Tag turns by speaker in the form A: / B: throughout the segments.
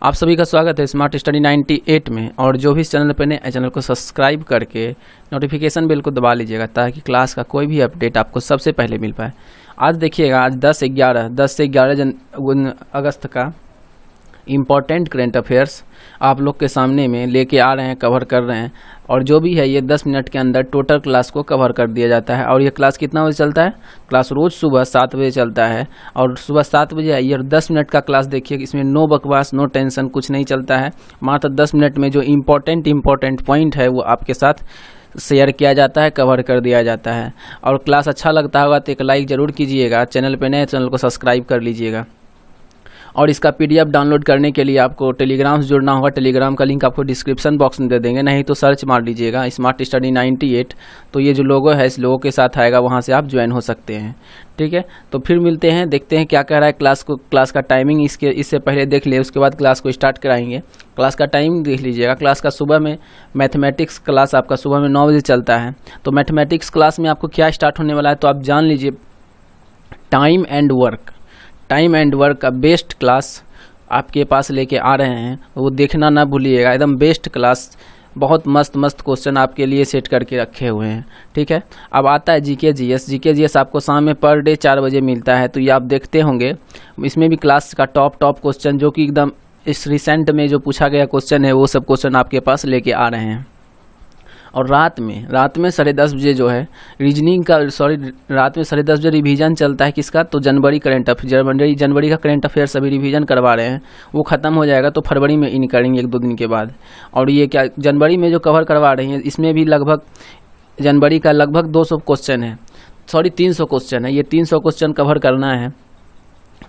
A: आप सभी का स्वागत है स्मार्ट स्टडी 98 में। और जो भी इस चैनल पर नए चैनल को सब्सक्राइब करके नोटिफिकेशन बेल को दबा लीजिएगा ताकि क्लास का कोई भी अपडेट आपको सबसे पहले मिल पाए। आज देखिएगा, आज 10 से 11 अगस्त का इम्पॉर्टेंट करेंट अफेयर्स आप लोग के सामने में लेके आ रहे हैं, कवर कर रहे हैं। और जो भी है ये 10 मिनट के अंदर टोटल क्लास को कवर कर दिया जाता है। और ये क्लास कितना बजे चलता है? क्लास रोज़ सुबह 7 बजे चलता है। और सुबह 7 बजे ये 10 मिनट का क्लास देखिए, इसमें नो बकवास, नो टेंशन, कुछ नहीं चलता है। मात्र 10 मिनट में जो इम्पोर्टेंट पॉइंट है वो आपके साथ शेयर किया जाता है, कवर कर दिया जाता है। और क्लास अच्छा लगता होगा तो एक लाइक ज़रूर कीजिएगा। चैनल पर नए चैनल को सब्सक्राइब कर लीजिएगा। और इसका पीडीएफ डाउनलोड करने के लिए आपको टेलीग्राम से जुड़ना होगा। टेलीग्राम का लिंक आपको डिस्क्रिप्शन बॉक्स में दे देंगे, नहीं तो सर्च मार लीजिएगा स्मार्ट स्टडी 98। तो ये जो लोगो है इस लोगो के साथ आएगा, वहाँ से आप ज्वाइन हो सकते हैं। ठीक है, तो फिर मिलते हैं, देखते हैं क्या कह रहा है क्लास का टाइमिंग इससे पहले देख ले, उसके बाद क्लास को स्टार्ट कराएंगे। क्लास का टाइमिंग देख लीजिएगा। क्लास का सुबह में मैथमेटिक्स क्लास आपका सुबह में 9 बजे चलता है। तो मैथमेटिक्स क्लास में आपको क्या स्टार्ट होने वाला है तो आप जान लीजिए। टाइम एंड वर्क का बेस्ट क्लास आपके पास लेके आ रहे हैं, वो देखना ना भूलिएगा। एकदम बेस्ट क्लास, बहुत मस्त क्वेश्चन आपके लिए सेट करके रखे हुए हैं। ठीक है, अब आता है जीके जीएस आपको शाम में पर डे 4 बजे मिलता है। तो ये आप देखते होंगे, इसमें भी क्लास का टॉप क्वेश्चन जो कि एकदम इस रिसेंट में जो पूछा गया क्वेश्चन है वो सब क्वेश्चन आपके पास लेके आ रहे हैं। और रात में 10:30 बजे जो है रात में 10:30 बजे रिवीजन चलता है। किसका? तो जनवरी का करंट अफेयर्स अभी रिवीजन करवा रहे हैं, वो ख़त्म हो जाएगा तो फरवरी में इन करेंगे 1-2 दिन के बाद। और ये क्या जनवरी में जो कवर करवा रही हैं, इसमें भी जनवरी का लगभग 200 क्वेश्चन है, 300 क्वेश्चन है। ये 300 क्वेश्चन कवर करना है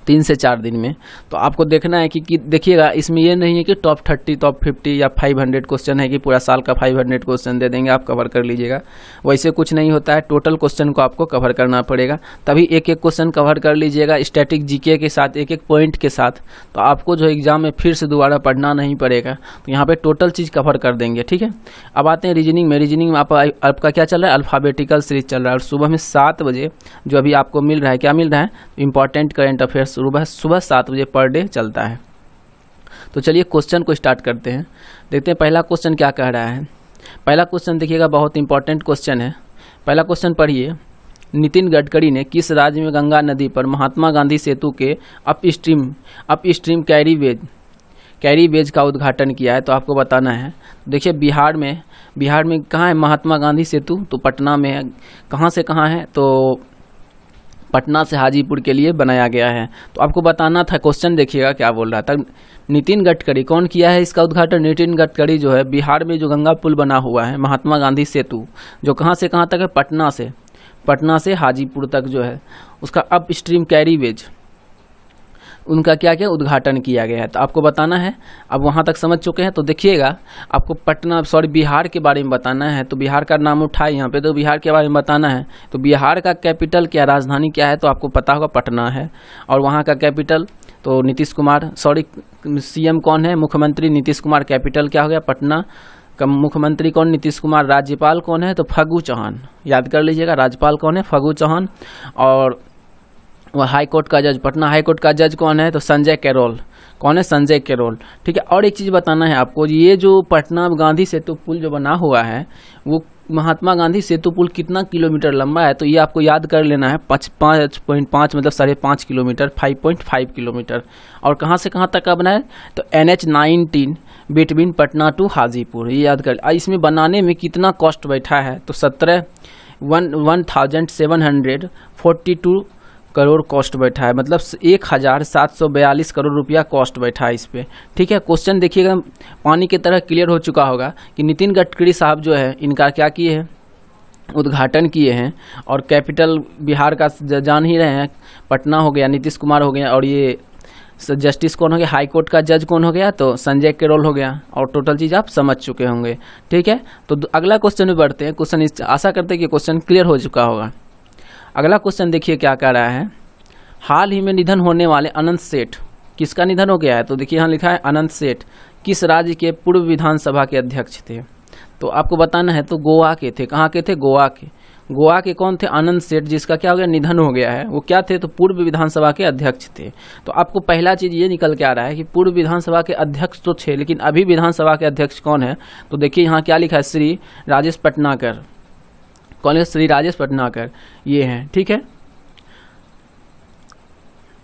A: 3 से 4 दिन में। तो आपको देखना है कि देखिएगा, इसमें ये नहीं है कि टॉप 30, टॉप 50 या 500 क्वेश्चन है कि पूरा साल का 500 क्वेश्चन दे देंगे, आप कवर कर लीजिएगा। वैसे कुछ नहीं होता है, टोटल क्वेश्चन को आपको कवर करना पड़ेगा, तभी एक क्वेश्चन कवर कर लीजिएगा स्टैटिक जीके के साथ, एक पॉइंट के साथ। तो आपको जो एग्जाम में फिर से दोबारा पढ़ना नहीं पड़ेगा। तो यहाँ पर टोटल चीज़ कवर कर देंगे। ठीक है, अब आते हैं रीजनिंग में आपका क्या चल रहा है? अल्फ़ाबेटिकल सीरीज चल रहा है। और सुबह में 7 बजे जो अभी आपको मिल रहा है, क्या मिल रहा है? इंपॉर्टेंट करेंट अफेयर्स सुबह 7 बजे पर डे चलता है। तो चलिए क्वेश्चन को स्टार्ट करते हैं, देखते हैं पहला क्वेश्चन क्या कह रहा है। पहला क्वेश्चन देखिएगा, बहुत इंपॉर्टेंट क्वेश्चन है। पहला क्वेश्चन पढ़िए। नितिन गडकरी ने किस राज्य में गंगा नदी पर महात्मा गांधी सेतु के अपस्ट्रीम कैरीवेज का उद्घाटन किया है? तो आपको बताना है। देखिए बिहार में कहाँ है महात्मा गांधी सेतु? तो पटना में है। कहाँ से कहाँ है? तो पटना से हाजीपुर के लिए बनाया गया है। तो आपको बताना था। क्वेश्चन देखिएगा क्या बोल रहा था। नितिन गडकरी कौन किया है इसका उद्घाटन? नितिन गडकरी जो है बिहार में जो गंगा पुल बना हुआ है महात्मा गांधी सेतु, जो कहाँ से कहाँ तक है? पटना से हाजीपुर तक जो है, उसका अपस्ट्रीम कैरीवेज उनका क्या उद्घाटन किया गया है। तो आपको बताना है। अब वहाँ तक समझ चुके हैं तो देखिएगा, आपको बिहार के बारे में बताना है। तो बिहार का नाम उठाए यहाँ पे, तो बिहार के बारे में बताना है। तो बिहार का कैपिटल क्या, राजधानी क्या है? तो आपको पता होगा पटना है। और वहाँ का कैपिटल तो नीतीश कुमार, सीएम कौन है? मुख्यमंत्री नीतीश कुमार। कैपिटल क्या हो गया? पटना। मुख्यमंत्री कौन? नीतीश कुमार। राज्यपाल कौन है? तो फागू चौहान, याद कर लीजिएगा। राज्यपाल कौन है? फागू चौहान। और वह हाई कोर्ट का जज, पटना हाई कोर्ट का जज कौन है? तो संजय कैरोल। कौन है? संजय कैरोल। ठीक है, और एक चीज़ बताना है आपको, ये जो पटना गांधी सेतु पुल जो बना हुआ है, वो महात्मा गांधी सेतु पुल कितना किलोमीटर लंबा है? तो ये आपको याद कर लेना है। 5.5 मतलब 5.5 किलोमीटर, 5.5 किलोमीटर। और कहाँ से कहाँ तक का बना है? तो NH-19 between Patna to Hajipur, ये याद कर। इसमें बनाने में कितना कॉस्ट बैठा है? तो 1742 करोड़ कॉस्ट बैठा है, मतलब 1742 करोड़ रुपया कॉस्ट बैठा है इस पे। ठीक है, क्वेश्चन देखिएगा पानी की तरह क्लियर हो चुका होगा कि नितिन गडकरी साहब जो है इनका क्या किए हैं? उद्घाटन किए हैं। और कैपिटल बिहार का जान ही रहे हैं, पटना हो गया, नीतीश कुमार हो गया। और ये जस्टिस कौन हो गया? हाई कोर्ट का जज कौन हो गया? तो संजय कैरोल हो गया। और टोटल चीज़ आप समझ चुके होंगे। ठीक है, तो अगला क्वेश्चन में बढ़ते हैं। क्वेश्चन आशा करते हैं कि क्वेश्चन क्लियर हो चुका होगा। अगला क्वेश्चन देखिए क्या कह रहा है। हाल ही में निधन होने वाले अनंत सेठ, किसका निधन हो गया है? तो देखिए यहाँ लिखा है अनंत सेठ किस राज्य के पूर्व विधानसभा के अध्यक्ष थे? तो आपको बताना है। तो गोवा के थे। कहाँ के थे? गोवा के। गोवा के कौन थे? आनंद सेठ, जिसका क्या हो गया? निधन हो गया है। वो क्या थे? तो पूर्व विधानसभा के अध्यक्ष थे। तो आपको पहला चीज ये निकल के आ रहा है कि पूर्व विधानसभा के अध्यक्ष तो थे, लेकिन अभी विधानसभा के अध्यक्ष कौन है? तो देखिए यहाँ क्या लिखा है, श्री राजेश पटनाकर। कौन है? श्री राजेश पटनाकर, ये हैं, ठीक है।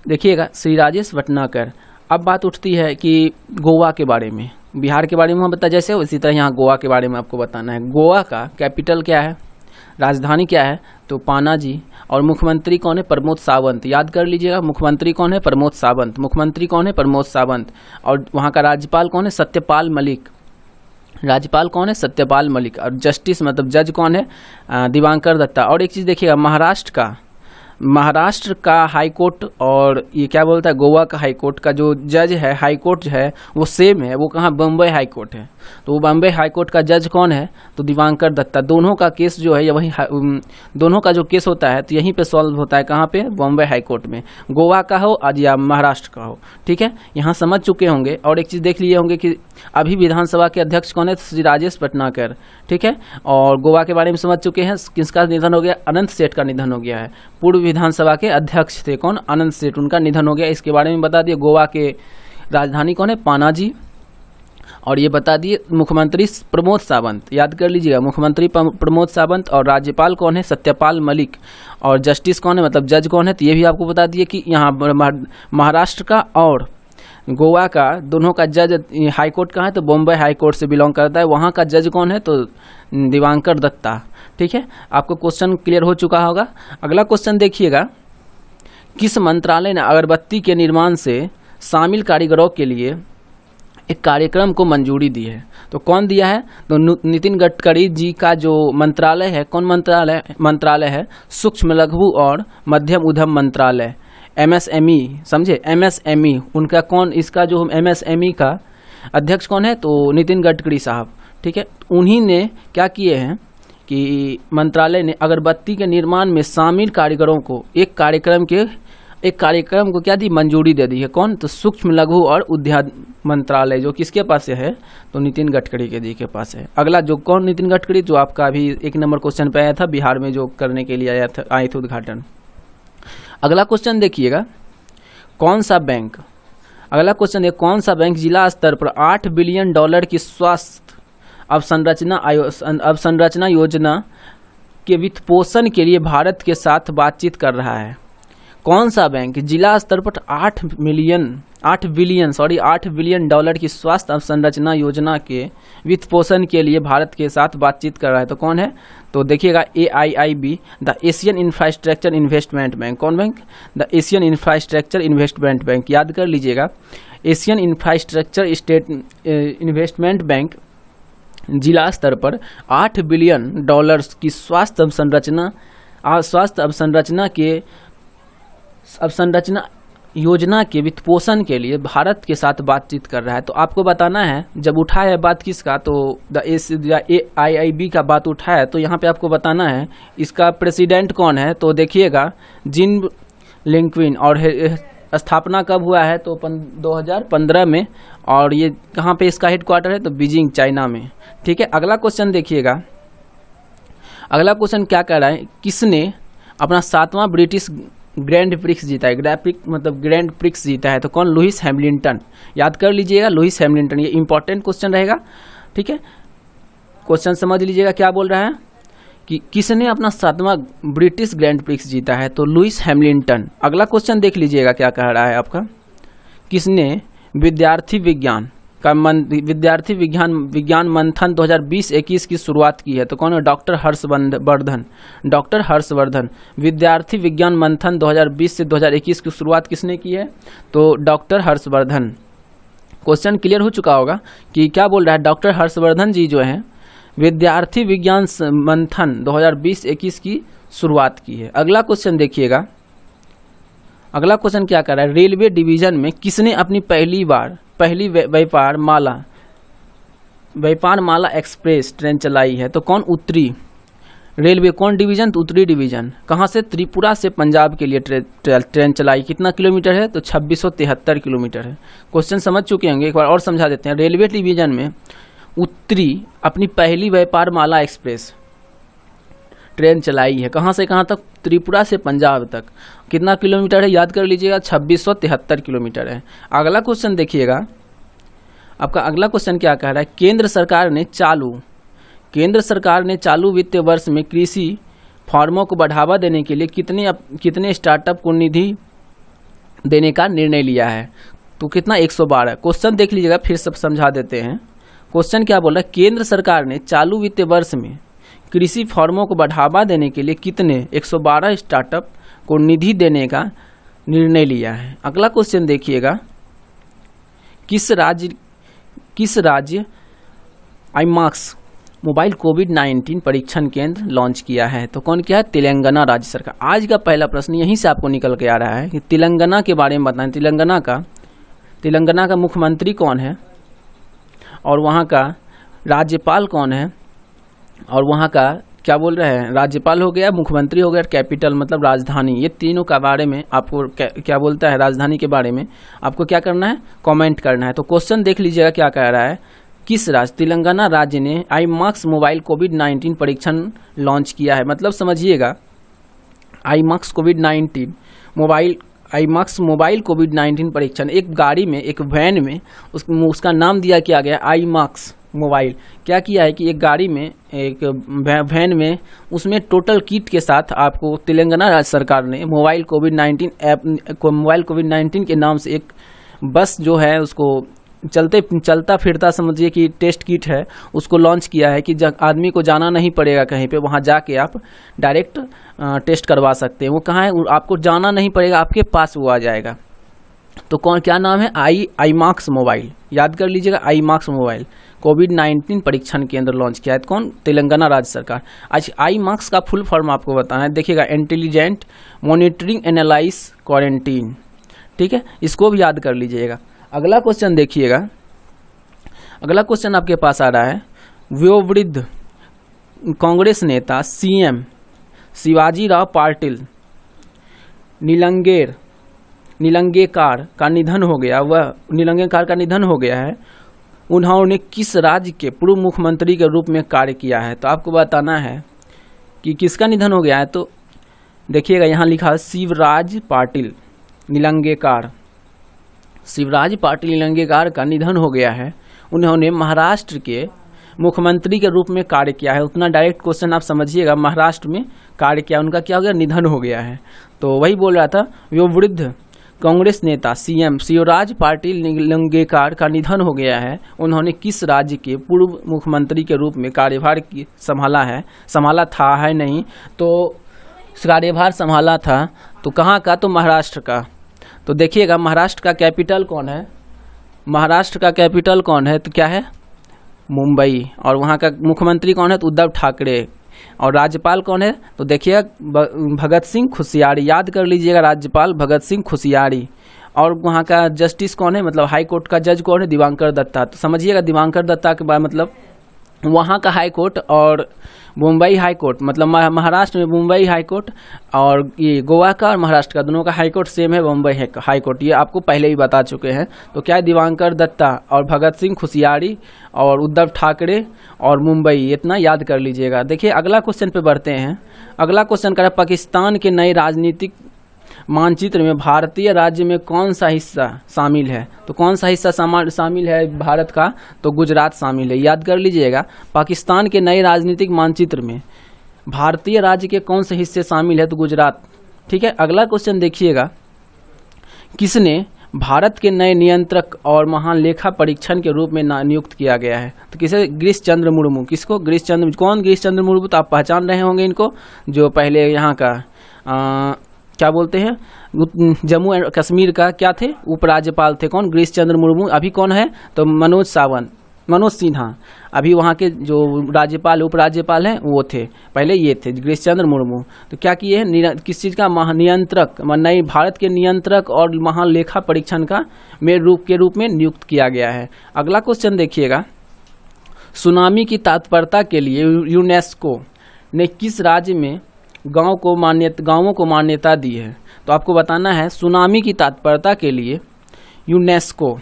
A: देखिएगा श्री राजेश पटनाकर। अब बात उठती है कि गोवा के बारे में, बिहार के बारे में हम बता जैसे उसी तरह यहाँ गोवा के बारे में आपको बताना है। गोवा का कैपिटल क्या है, राजधानी क्या है? तो पानाजी। और मुख्यमंत्री कौन है? प्रमोद सावंत। याद कर लीजिएगा, मुख्यमंत्री कौन है? प्रमोद सावंत। मुख्यमंत्री कौन है? प्रमोद सावंत। और वहाँ का राज्यपाल कौन है? सत्यपाल मलिक। राज्यपाल कौन है? सत्यपाल मलिक। और जस्टिस मतलब जज कौन है? दिवांकर दत्ता। और एक चीज़ देखिएगा, महाराष्ट्र का हाई कोर्ट और ये क्या बोलता है, गोवा का हाई कोर्ट का जो जज है, हाई कोर्ट जो है वो सेम है। वो कहाँ? बम्बई हाई कोर्ट है। तो वो बम्बई हाई कोर्ट का जज कौन है? तो दिवांकर दत्ता। दोनों का केस जो है, या वही दोनों का जो केस होता है तो यहीं पे सॉल्व होता है। कहाँ पे? बम्बई हाई कोर्ट में। गोवा का हो आज या महाराष्ट्र का हो, ठीक है। यहाँ समझ चुके होंगे। और एक चीज़ देख लिए होंगे कि अभी विधानसभा के अध्यक्ष कौन है? श्री राजेश पटनाकर, ठीक है। और गोवा के बारे में समझ चुके हैं, किसका निधन हो गया? अनंत सेठ का निधन हो गया है। पूर्व विधानसभा के अध्यक्ष थे कौन? अनंत सेठ, उनका निधन हो गया। इसके बारे में बता दिए। गोवा के राजधानी कौन है? पानाजी। और ये बता दिए मुख्यमंत्री प्रमोद सावंत। याद कर लीजिएगा, मुख्यमंत्री प्रमोद सावंत। और राज्यपाल कौन है? सत्यपाल मलिक। और जस्टिस कौन है, मतलब जज कौन है? तो ये भी आपको बता दिए कि यहाँ महाराष्ट्र का और गोवा का दोनों का जज हाई कोर्ट का है, तो बॉम्बे हाई कोर्ट से बिलोंग करता है। वहाँ का जज कौन है? तो दिवांकर दत्ता, ठीक है। आपको क्वेश्चन क्लियर हो चुका होगा। अगला क्वेश्चन देखिएगा, किस मंत्रालय ने अगरबत्ती के निर्माण से शामिल कारीगरों के लिए एक कार्यक्रम को मंजूरी दी है? तो कौन दिया है? तो नितिन गडकरी जी का जो मंत्रालय है, कौन मंत्रालय है? सूक्ष्म लघु और मध्यम उद्यम मंत्रालय, MSME, समझे, MSME। उनका कौन, इसका जो MSME का अध्यक्ष कौन है? तो नितिन गडकरी साहब, ठीक है। उन्हीं ने क्या किए हैं कि मंत्रालय ने अगरबत्ती के निर्माण में शामिल कारीगरों को एक कार्यक्रम को क्या दी? मंजूरी दे दी है। कौन? तो सूक्ष्म लघु और उद्यम मंत्रालय, जो किसके पास है? तो नितिन गडकरी के जी के पास है। अगला जो कौन? नितिन गडकरी, जो आपका अभी 1 नंबर क्वेश्चन पे आया था बिहार में, जो करने के लिए आए थे उद्घाटन। अगला क्वेश्चन देखिएगा, कौन सा बैंक, अगला क्वेश्चन है, कौन सा बैंक जिला स्तर पर $8 बिलियन की स्वास्थ्य अवसंरचना योजना के वित्त पोषण के लिए भारत के साथ बातचीत कर रहा है? कौन सा बैंक जिला स्तर पर $8 बिलियन की स्वास्थ्य अवसंरचना योजना के वित्त पोषण के लिए भारत के साथ बातचीत कर रहा है? तो कौन है? तो देखिएगा AIIB, the Asian infrastructure investment bank. कौन bank? The Asian infrastructure investment bank. याद कर लीजिएगा, Asian infrastructure state investment bank जिला स्तर पर $8 बिलियन की स्वास्थ्य अवसंरचना योजना के वित्त पोषण के लिए भारत के साथ बातचीत कर रहा है। तो आपको बताना है, जब उठा है बात किसका, तो AIIB का बात उठा है, तो यहाँ पे आपको बताना है इसका प्रेसिडेंट कौन है। तो देखिएगा जिन लिंक्विन। और स्थापना कब हुआ है? तो 2015 में। और ये कहाँ पे इसका हेडक्वार्टर है? तो बीजिंग, चाइना में, ठीक है। अगला क्वेश्चन देखिएगा, अगला क्वेश्चन क्या कह रहा है, किसने अपना 7वां ब्रिटिश ग्रैंड प्रिक्स जीता है? ग्रैंड प्रिक्स जीता है, तो कौन? Lewis Hamilton. याद कर लीजिएगा, लुइस हैमिल्टन। ये इंपॉर्टेंट क्वेश्चन रहेगा, ठीक है। क्वेश्चन समझ लीजिएगा क्या बोल रहा है कि किसने अपना 7वां ब्रिटिश ग्रैंड प्रिक्स जीता है? तो लुइस हैमिल्टन। अगला क्वेश्चन देख लीजिएगा क्या कह रहा है आपका, किसने विद्यार्थी विज्ञान मंथन 2020-21 की शुरुआत की है? तो कौन है? डॉक्टर हर्षवर्धन। विद्यार्थी विज्ञान मंथन 2020 से 2021 की शुरुआत किसने की है? तो डॉक्टर हर्षवर्धन। क्वेश्चन क्लियर हो चुका होगा कि क्या बोल रहा है, डॉक्टर हर्षवर्धन जी जो हैं विद्यार्थी विज्ञान मंथन 2020-21 की शुरुआत की है। अगला क्वेश्चन देखिएगा, अगला क्वेश्चन क्या कर रहा है, रेलवे डिवीजन में किसने अपनी पहली व्यापार माला एक्सप्रेस ट्रेन चलाई है? तो कौन? उत्तरी रेलवे। कौन डिवीजन? तो उत्तरी डिवीजन। कहाँ से? त्रिपुरा से पंजाब के लिए ट्रेन चलाई। कितना किलोमीटर है? तो 2673 किलोमीटर है। क्वेश्चन समझ चुके होंगे, एक बार और समझा देते हैं। रेलवे डिवीजन में उत्तरी अपनी पहली व्यापार माला एक्सप्रेस ट्रेन चलाई है। कहाँ से कहाँ तक? त्रिपुरा से पंजाब तक। कितना किलोमीटर है याद कर लीजिएगा, 2673 किलोमीटर है। अगला क्वेश्चन देखिएगा, आपका अगला क्वेश्चन क्या कह रहा है? केंद्र सरकार ने चालू वित्तीय वर्ष में कृषि फर्मों को बढ़ावा देने के लिए कितने स्टार्टअप को निधि देने का निर्णय लिया है? तो कितना? 112। क्वेश्चन देख लीजिएगा, फिर सब समझा देते हैं। क्वेश्चन क्या बोल रहा है? केंद्र सरकार ने चालू वित्तीय वर्ष में कृषि फर्मों को बढ़ावा देने के लिए कितने 112 स्टार्टअप को निधि देने का निर्णय लिया है। अगला क्वेश्चन देखिएगा, किस राज्य आईमाक्स मोबाइल कोविड-19 परीक्षण केंद्र लॉन्च किया है? तो कौन किया है? तेलंगाना राज्य सरकार। आज का पहला प्रश्न यहीं से आपको निकल के आ रहा है कि तेलंगाना के बारे में बताएं। तेलंगाना का मुख्यमंत्री कौन है और वहाँ का राज्यपाल कौन है, और वहाँ का क्या बोल रहे हैं? राज्यपाल हो गया, मुख्यमंत्री हो गया, कैपिटल मतलब राजधानी। ये तीनों का बारे में आपको क्या बोलता है, राजधानी के बारे में आपको क्या करना है? कमेंट करना है। तो क्वेश्चन देख लीजिएगा क्या कह रहा है, किस राज्य? तेलंगाना राज्य ने आईमाक्स मोबाइल कोविड-19 परीक्षण लॉन्च किया है। मतलब समझिएगा, आईमाक्स मोबाइल कोविड-19 परीक्षण एक गाड़ी में, एक वैन में उसका नाम दिया क्या गया? आईमाक्स मोबाइल। क्या किया है कि एक गाड़ी में, एक वैन में, उसमें टोटल किट के साथ आपको तेलंगाना राज्य सरकार ने मोबाइल कोविड-19 के नाम से एक बस जो है उसको चलता फिरता समझिए कि टेस्ट किट है, उसको लॉन्च किया है कि आदमी को जाना नहीं पड़ेगा कहीं पे, वहाँ जाके आप डायरेक्ट टेस्ट करवा सकते हैं। वो कहाँ है? आपको जाना नहीं पड़ेगा, आपके पास वो आ जाएगा। तो क्या नाम है? आईमाक्स मोबाइल। याद कर लीजिएगा, आईमाक्स मोबाइल कोविड-19 परीक्षण केंद्र लॉन्च किया है। कौन? तेलंगाना राज्य सरकार। आज आईमाक्स का फुल फॉर्म आपको बताना है। देखिएगा, इंटेलिजेंट मॉनिटरिंग एनालाइज क्वारंटीन। ठीक है, इसको भी याद कर लीजिएगा। अगला क्वेश्चन देखिएगा, अगला क्वेश्चन आपके पास आ रहा है, वयोवृद्ध कांग्रेस नेता सीएम शिवाजी राव पाटिल नीलंगेकर का निधन हो गया। वह नीलंगेकर का निधन हो गया है। उन्होंने किस राज्य के पूर्व मुख्यमंत्री के रूप में कार्य किया है? तो आपको बताना है कि किसका निधन हो गया है। तो देखिएगा, यहाँ लिखा है शिवराज पाटिल नीलंगेकर का निधन हो गया है। उन्होंने महाराष्ट्र के मुख्यमंत्री के रूप में कार्य किया है। उतना डायरेक्ट क्वेश्चन आप समझिएगा, महाराष्ट्र में कार्य किया, उनका क्या हो गया? निधन हो गया है। तो वही बोल रहा था, वो वृद्ध कांग्रेस नेता सीएम शिवराज पाटिल नीलंगेकर का निधन हो गया है। उन्होंने किस राज्य के पूर्व मुख्यमंत्री के रूप में कार्यभार संभाला था है नहीं, तो कार्यभार संभाला था। तो कहाँ का? तो महाराष्ट्र का। तो देखिएगा, महाराष्ट्र का कैपिटल कौन है? तो क्या है? मुंबई। और वहाँ का मुख्यमंत्री कौन है? तो उद्धव ठाकरे। और राज्यपाल कौन है? तो देखिएगा, भगत सिंह खुशियारी। याद कर लीजिएगा, राज्यपाल भगत सिंह खुशियारी। और वहाँ का जस्टिस कौन है? मतलब हाई कोर्ट का जज कौन है? दिवांकर दत्ता। तो समझिएगा, दिवांकर दत्ता के बाद मतलब वहाँ का हाई कोर्ट और मुंबई हाई कोर्ट, मतलब महाराष्ट्र में मुंबई हाई कोर्ट और ये गोवा का और महाराष्ट्र का दोनों का हाई कोर्ट सेम है, मुंबई हाई कोर्ट। ये आपको पहले ही बता चुके हैं। तो क्या है? दिवांकर दत्ता और भगत सिंह खुशियारी और उद्धव ठाकरे और मुंबई। इतना याद कर लीजिएगा। देखिए, अगला क्वेश्चन पे बढ़ते हैं। अगला क्वेश्चन कर, पाकिस्तान के नए राजनीतिक मानचित्र में भारतीय राज्य में कौन सा हिस्सा शामिल है? तो कौन सा हिस्सा शामिल है भारत का? तो गुजरात शामिल है। याद कर लीजिएगा, पाकिस्तान के नए राजनीतिक मानचित्र में भारतीय राज्य के कौन से हिस्से शामिल है? तो गुजरात। ठीक है, अगला क्वेश्चन देखिएगा, किसने भारत के नए नियंत्रक और महान लेखा परीक्षण के रूप में नियुक्त किया गया है? तो किसे? गिरीश चंद्र मुर्मू। किसको? गिरीश चंद्र। कौन गिरीश चंद्र मुर्मू? तो आप पहचान रहे होंगे इनको, जो पहले यहाँ का क्या बोलते हैं, जम्मू एंड कश्मीर का क्या थे? उपराज्यपाल थे। कौन? गिरीश चंद्र मुर्मू। अभी कौन है? तो मनोज सिन्हा अभी वहाँ के जो राज्यपाल उपराज्यपाल हैं वो थे, पहले ये थे गिरीश चंद्र मुर्मू। तो क्या किए हैं? किस चीज़ का? नियंत्रक, नई भारत के नियंत्रक और महालेखा परीक्षण का के रूप में नियुक्त किया गया है। अगला क्वेश्चन देखिएगा, सुनामी की तत्परता के लिए यूनेस्को ने किस राज्य में गाँवों को मान्यता दी है? तो आपको बताना है, सुनामी की तत्परता के लिए यूनेस्को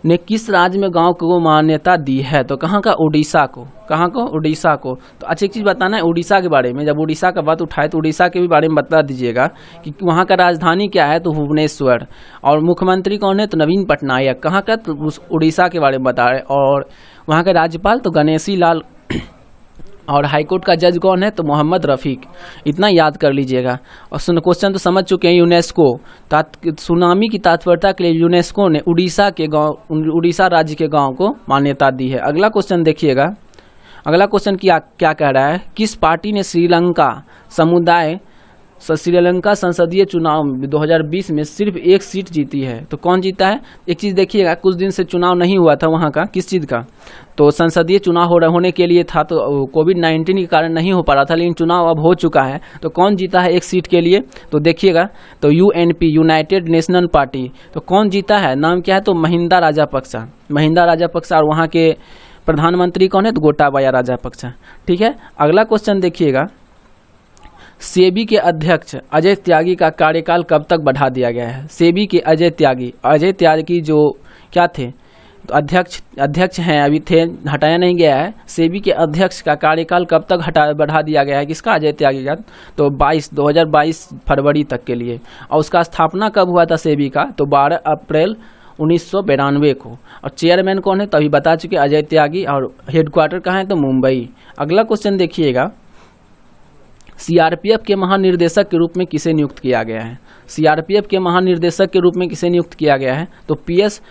A: ने किस राज्य में गांव को मान्यता दी है? तो कहाँ का? उड़ीसा को। कहाँ को? उड़ीसा को। तो अच्छी चीज़ बताना है उड़ीसा के बारे में। जब उड़ीसा का बात उठाए तो उड़ीसा के भी बारे में बता दीजिएगा कि वहाँ का राजधानी क्या है? तो भुवनेश्वर। और मुख्यमंत्री कौन है? तो नवीन पटनायक। कहाँ का? तो उस उड़ीसा के बारे में बता रहे। और वहाँ का राज्यपाल तो गणेशी लाल। और हाईकोर्ट का जज कौन है? तो मोहम्मद रफ़ीक। इतना याद कर लीजिएगा। और क्वेश्चन तो समझ चुके हैं। यूनेस्को, सुनामी की तत्परता के लिए यूनेस्को ने उड़ीसा राज्य के गांव को मान्यता दी है। अगला क्वेश्चन देखिएगा। अगला क्वेश्चन क्या कह रहा है? किस पार्टी ने श्रीलंका संसदीय चुनाव 2020 में सिर्फ एक सीट जीती है? तो कौन जीता है? एक चीज़ देखिएगा, कुछ दिन से चुनाव नहीं हुआ था वहाँ का। किस चीज़ का? तो संसदीय चुनाव होने के लिए था, तो कोविड-19 के कारण नहीं हो पा रहा था, लेकिन चुनाव अब हो चुका है। तो कौन जीता है एक सीट के लिए? तो देखिएगा, तो यूएनपी, यूनाइटेड नेशनल पार्टी। तो कौन जीता है? नाम क्या है? तो महिंदा राजापक्सा। महिंदा राजापक्सा। और वहाँ के प्रधानमंत्री कौन है? तो गोटाबाया राजापक्सा। ठीक है। अगला क्वेश्चन देखिएगा। सेबी के अध्यक्ष अजय त्यागी का कार्यकाल कब तक बढ़ा दिया गया है? सेबी के अजय त्यागी जो क्या थे? तो अध्यक्ष हैं, अभी थे, हटाया नहीं गया है। सेबी के अध्यक्ष का कार्यकाल कब तक बढ़ा दिया गया है? किसका? अजय त्यागी का। तो 2022 फरवरी तक के लिए। और उसका स्थापना कब हुआ था सेबी का? तो 12 अप्रैल 1992 को। और चेयरमैन कौन है? तो अभी बता चुके, अजय त्यागी। और हेडक्वार्टर कहाँ है? तो मुंबई। अगला क्वेश्चन देखिएगा। सीआरपीएफ के महानिर्देशक के रूप में किसे नियुक्त किया गया है? सीआरपीएफ के महानिर्देशक के रूप में किसे नियुक्त किया गया है? तो पीएस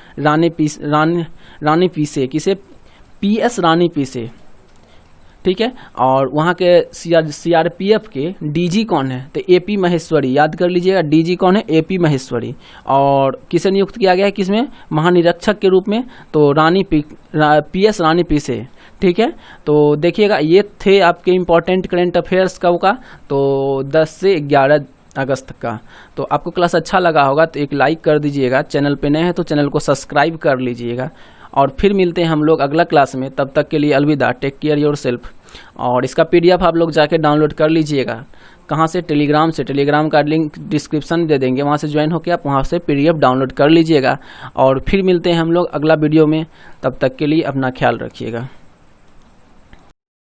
A: रानी पीसे। किसे? पीएस रानी पीसे। ठीक है। और वहाँ के सीआरपीएफ के डीजी कौन है? तो एपी महेश्वरी। याद कर लीजिएगा, डीजी कौन है? एपी महेश्वरी। और किसे नियुक्त किया गया है? किसमें? महानिरीक्षक के रूप में। तो पीएस रानी पीसे। ठीक है। तो देखिएगा, ये थे आपके इम्पोर्टेंट करंट अफेयर्स कब का? तो 10 से 11 अगस्त का। तो आपको क्लास अच्छा लगा होगा तो एक लाइक कर दीजिएगा। चैनल पे नए हैं तो चैनल को सब्सक्राइब कर लीजिएगा। और फिर मिलते हैं हम लोग अगला क्लास में। तब तक के लिए अलविदा। Take care yourself. और इसका पीडीएफ आप लोग जाके डाउनलोड कर लीजिएगा। कहाँ से? टेलीग्राम से। टेलीग्राम का लिंक डिस्क्रिप्शन दे देंगे, वहाँ से ज्वाइन होकर आप वहाँ से पीडीएफ डाउनलोड कर लीजिएगा। और फिर मिलते हैं हम लोग अगला वीडियो में। तब तक के लिए अपना ख्याल रखिएगा।